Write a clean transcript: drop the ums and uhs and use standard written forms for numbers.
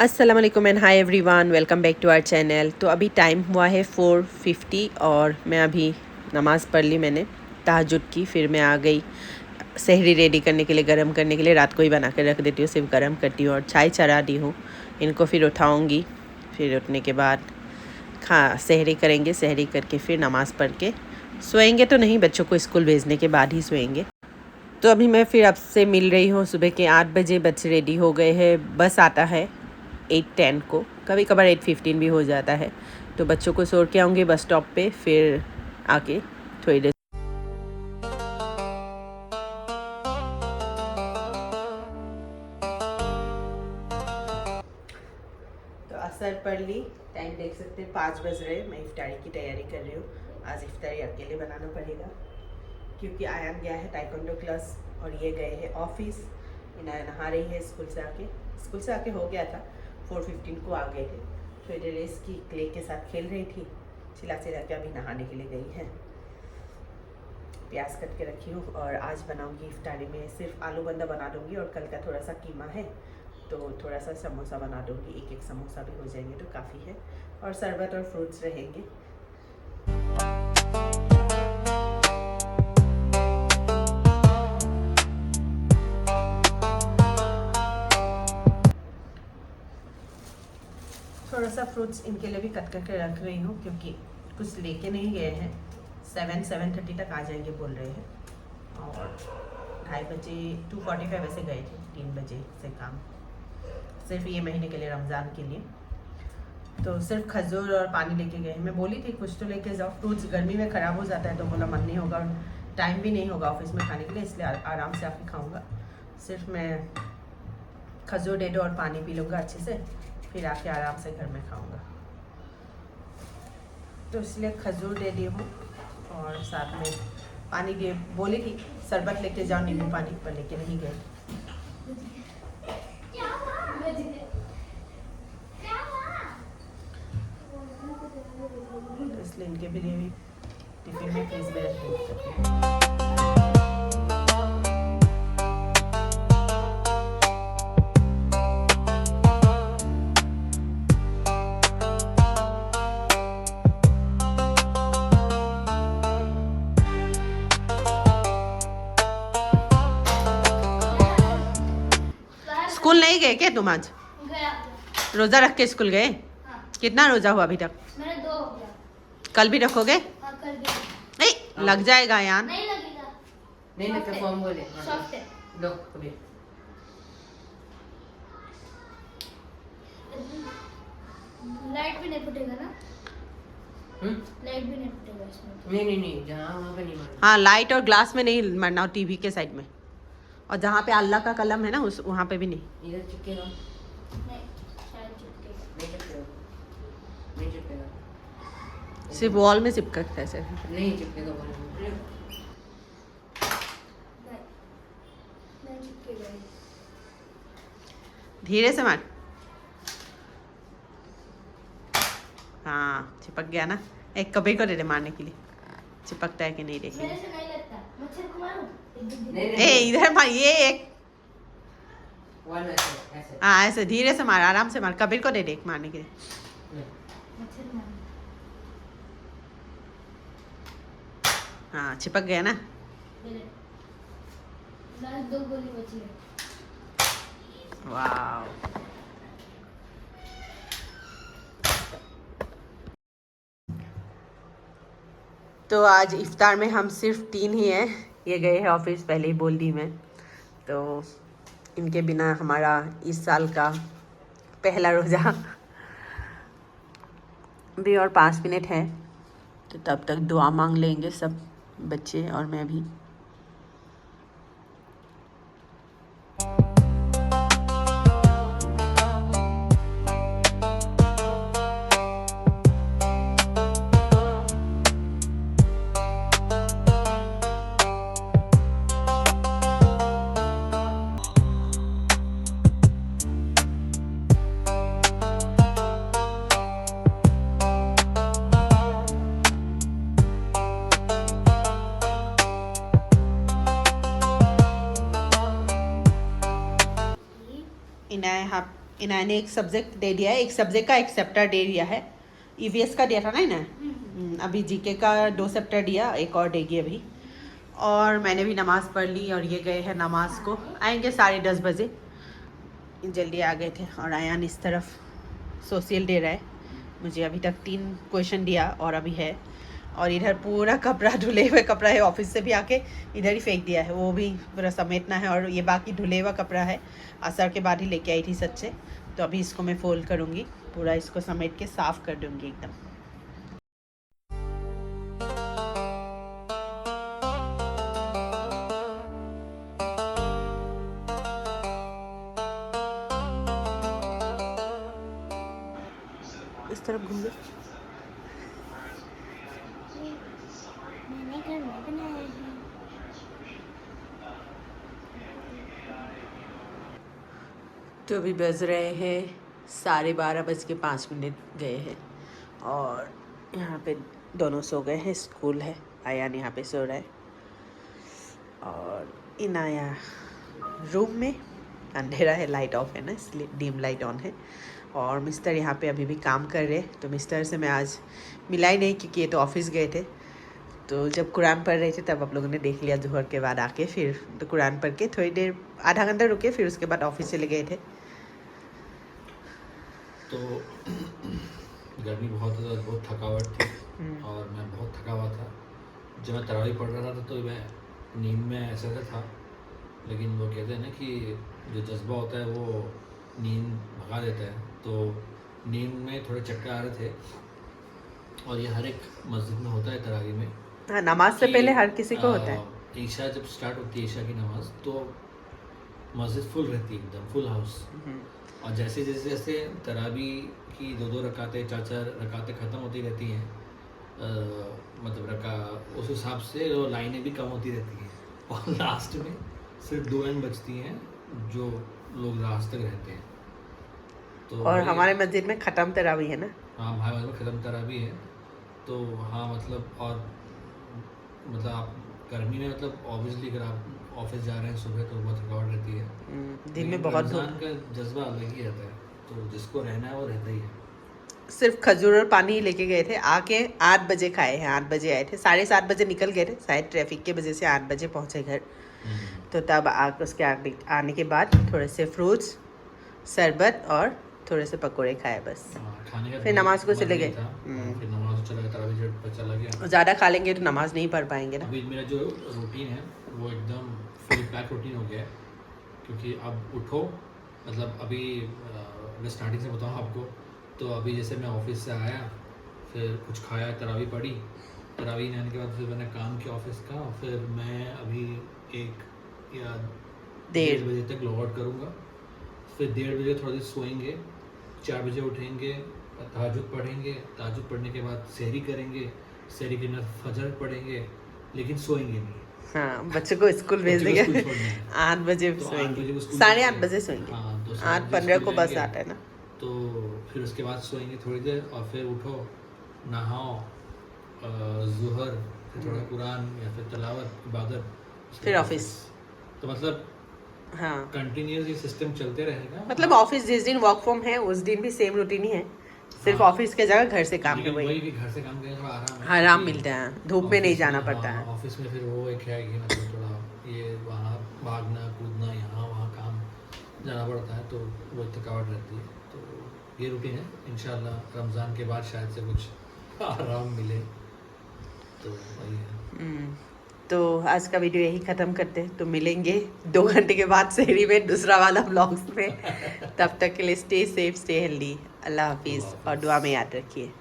अस्सलाम वालेकुम and hi everyone, welcome back to our channel. तो अभी टाइम हुआ है 4:50 और मैं अभी नमाज़ पढ़ ली मैंने तहज्जुद की। फिर मैं आ गई सहरी रेडी करने के लिए, गरम करने के लिए। रात को ही बना कर रख देती हूँ, सिर्फ गरम करती हूँ और चाय चढ़ा दी हूँ। इनको फिर उठाऊँगी, फिर उठने के बाद सहरी करेंगे। सहरी करके फिर नमाज़ पढ़ के सोएंगे तो नहीं, बच्चों को स्कूल भेजने के बाद ही सोएंगे। तो अभी मैं फिर आपसे मिल रही हूँ। सुबह के 8 बजे बच्चे रेडी हो गए हैं। बस आता है 8:10 को, कभी कभार 8:15 भी हो जाता है। तो बच्चों को छोड़ के आऊँगी बस स्टॉप पे, फिर आके थोड़ी देर तो असर पढ़ ली। टाइम देख सकते हैं 5 बज रहे। मैं इफ्तारी की तैयारी कर रही हूँ। आज इफ्तारी अकेले बनाना पड़ेगा क्योंकि आयान गया है ताइक्वांडो क्लास और ये गए हैं ऑफिस। इनाया नहा रही है स्कूल से आके हो गया था, 4:15 को आ गए थे। थोड़ी देर इसकी क्ले के साथ खेल रही थी, चिल्ला के अभी नहाने के लिए गई है। प्याज कट के रखी हूँ और आज बनाऊंगी इफ्तारी में सिर्फ आलू बंदा बना दूंगी और कल का थोड़ा सा कीमा है तो थोड़ा सा समोसा बना दूंगी। एक समोसा भी हो जाएंगे तो काफ़ी है, और शरबत और फ्रूट्स रहेंगे। थोड़ा सा फ्रूट्स इनके लिए भी कट करके रख रही हूँ क्योंकि कुछ लेके नहीं गए हैं। 7:30 तक आ जाएंगे बोल रहे हैं और 2:30 बजे 2:45 वैसे गए थे, 3 बजे से काम, सिर्फ ये महीने के लिए, रमज़ान के लिए। तो सिर्फ खजूर और पानी लेके गए। मैं बोली थी कुछ तो लेके जाओ, फ्रूट्स गर्मी में ख़राब हो जाता है तो बोला मन नहीं होगा और टाइम भी नहीं होगा ऑफिस में खाने के लिए, इसलिए आराम से आके खाऊँगा। सिर्फ मैं खजूर दे दो और पानी पी लूँगा अच्छे से, फिर आके आराम से घर में खाऊंगा। तो इसलिए खजूर दे दी हूँ और साथ में पानी दे। बोली थी शरबत लेके जाओ, नींबू पानी, पर लेके नहीं गए। तो इसलिए इनके भी लिए टिफिन में फ्रीज में रख। स्कूल नहीं गए क्या तुम आज? रोजा रख के स्कूल गए? हाँ। कितना रोजा हुआ अभी तक? मेरे 2 हो गया। कल भी रखोगे? हाँ, कल भी। नहीं लग जाएगा यार। नहीं लगेगा। नहीं लगता, फॉर्म बोले सॉफ्ट है। लो कभी लाइट भी नहीं फटेगा ना? लाइट भी नहीं फटेगा इसमें? नहीं जहाँ वहाँ पे नहीं मारना। हाँ, लाइट और ग्लास में नहीं मारना, और टीवी के साइड में, और जहाँ पे अल्लाह का कलम है ना उस वहाँ पे भी नहीं। इधर चिपकेगा? नहीं चिपकेगा। सिर्फ वॉल में चिपकता है, ऐसे नहीं चिपकेगा वॉल में। धीरे से मार। हाँ चिपक गया ना। एक कभी को दे दे मारने के लिए, चिपकता है कि नहीं देखेंगे। ए इधर मार, ये एक हाँ ऐसे धीरे से मार, आराम से मार। कबीर को दे दे मारने के लिए। हाँ चिपक गया ना। 2 गोली बची है। वाव, तो आज इफ्तार में हम सिर्फ 3 ही हैं। ये गए हैं ऑफिस, पहले ही बोल दी मैं। तो इनके बिना हमारा इस साल का पहला रोज़ा भी और 5 मिनट है, तो तब तक दुआ मांग लेंगे सब बच्चे और मैं भी। इनाया इन्होंने एक सब्जेक्ट दे दिया है, एक सब्जेक्ट का एक चैप्टर दे दिया है। ईवीएस का दिया था ना इन्हें, अभी जीके का 2 चैप्टर दिया, एक और देगी अभी। और मैंने भी नमाज़ पढ़ ली और ये गए हैं नमाज को, आएंगे 10:30 बजे, जल्दी आ गए थे। और आयान इस तरफ सोशल दे रहा है मुझे, अभी तक 3 क्वेश्चन दिया और अभी है। और इधर पूरा कपड़ा, धुले हुए कपड़ा है, ऑफिस से भी आके इधर ही फेंक दिया है, वो भी पूरा समेटना है। और ये बाकी धुले हुआ कपड़ा है, असर के बाद ही लेके आई थी सच से, तो अभी इसको मैं फोल्ड करूँगी, पूरा इसको समेट के साफ़ कर दूँगी एकदम। इस तरफ घूम लो। मैंने घर में बनाया है। तो अभी बज रहे हैं 12:05 गए हैं और यहाँ पे दोनों सो गए हैं, स्कूल है, आयान यहाँ पे सो रहा है। और इनाया रूम में, अंधेरा है, लाइट ऑफ है ना, इसलिए डिम लाइट ऑन है। और मिस्टर यहाँ पे अभी भी काम कर रहे हैं, तो मिस्टर से मैं आज मिला ही नहीं क्योंकि ये तो ऑफिस गए थे। तो जब कुरान पढ़ रहे थे तब आप लोगों ने देख लिया, जोहर के बाद आके फिर तो कुरान पढ़ के थोड़ी देर, आधा घंटा रुके, फिर उसके बाद ऑफिस चले गए थे। तो गर्मी बहुत ज़्यादा, बहुत थकावट थी और मैं बहुत थका हुआ था। जब मैं तरावी पढ़ रहा था तो मैं नींद में ऐसा था, लेकिन वो कहते हैं ना कि जो जज्बा होता है वो नींद भगा देता है। तो नींद में थोड़े चक्कर आ रहे थे और ये हर एक मस्जिद में होता है तरावी में। हाँ, नमाज से पहले हर किसी को होता है। ईशा जब स्टार्ट होती है, ईशा की नमाज, तो मस्जिद फुल रहती है, एकदम फुल हाउस। और जैसे जैसे जैसे तरावी की 2-2 रकातें, 4-4 रकातें ख़त्म होती रहती हैं, मतलब उस हिसाब से वो लाइनें भी कम होती रहती हैं और लास्ट में सिर्फ 2 लाइन बचती हैं जो लोग रात तक रहते हैं। तो और हमारे मस्जिद में ख़त्म तरावी है ना। हाँ, हमारे में ख़त्म तरावी है। तो हाँ, मतलब और मतलब आप गर्मी में, मतलब ऑब्वियसली अगर आप ऑफिस जा रहे हैं सुबह तो बहुत थकावट रहती है। दिन में बहुत रमज़ान का जज्बा अलग ही रहता है, तो जिसको रहना है वो रहता ही है। सिर्फ खजूर और पानी ही लेके गए थे, आके 8 बजे खाए हैं, 8 बजे आए थे, 7:30 बजे निकल गए थे, शायद ट्रैफिक के वजह से 8 बजे पहुँचे घर। तो तब उसके आने के बाद थोड़े से फ्रूट्स, शरबत और थोड़े से पकोड़े खाए बस। खाने का फिर नमाज को चले गए। फिर नमाज को चला गया, तरावी पर चला गया। ज़्यादा खा लेंगे तो नमाज नहीं पढ़ पाएंगे ना। अभी मेरा जो रूटीन है वो एकदम फुल पैक रूटीन हो गया है, क्योंकि अब उठो, मतलब अभी मैं स्टार्टिंग से बताऊँ आपको, तो अभी जैसे मैं ऑफिस से आया, फिर कुछ खाया, तरावी पढ़ी, तरावी आने के बाद फिर मैंने काम किया ऑफिस का, फिर मैं अभी 1 या 1:30 बजे तक लॉग आउट करूँगा। फिर 1:30 बजे थोड़ा देर सोएंगे, 4 बजे उठेंगे, तहज्जुद पढ़ेंगे, तहज्जुद पढ़ने के बाद सहरी करेंगे, सहरी के बाद फजर पढ़ेंगे, लेकिन सोएंगे नहीं। हाँ, बच्चों को स्कूल भेज देंगे 8 बजे तो सोएंगे, 8:30 बजे सोएंगे। हाँ, तो 8:15 को बस आता है ना। तो फिर उसके बाद सोएंगे थोड़ी देर और फिर उठो, नहाओ, ज़ुहर, फिर थोड़ा कुरान या फिर तिलावत, इबादत, फिर ऑफिस। तो मतलब हाँ, कंटिन्यूस ये सिस्टम चलते रहेगा। मतलब ऑफिस जिस दिन वर्क फ्रॉम है उस दिन भी सेम रूटीन ही है, सिर्फ ऑफिस के जगह घर से काम है, वही भी घर से काम करने थोड़ा आराम है, आराम मिलता है, धूप में नहीं जाना पड़ता है। ऑफिस में फिर वो एक है कि मतलब थोड़ा ये वहाँ भागना कूदना, यहाँ वहाँ काम जाना पड़ता है, तो वो थकावट रहती है। तो ये रूटीन है, इंशाल्लाह रमज़ान के बाद शायद से कुछ आराम मिले, तो वही है। तो आज का वीडियो यही ख़त्म करते हैं, तो मिलेंगे 2 घंटे के बाद शहरी में दूसरा वाला ब्लॉग्स में। तब तक के लिए स्टे सेफ, स्टे हेल्दी, अल्लाह हाफिज़, और दुआ में याद रखिए।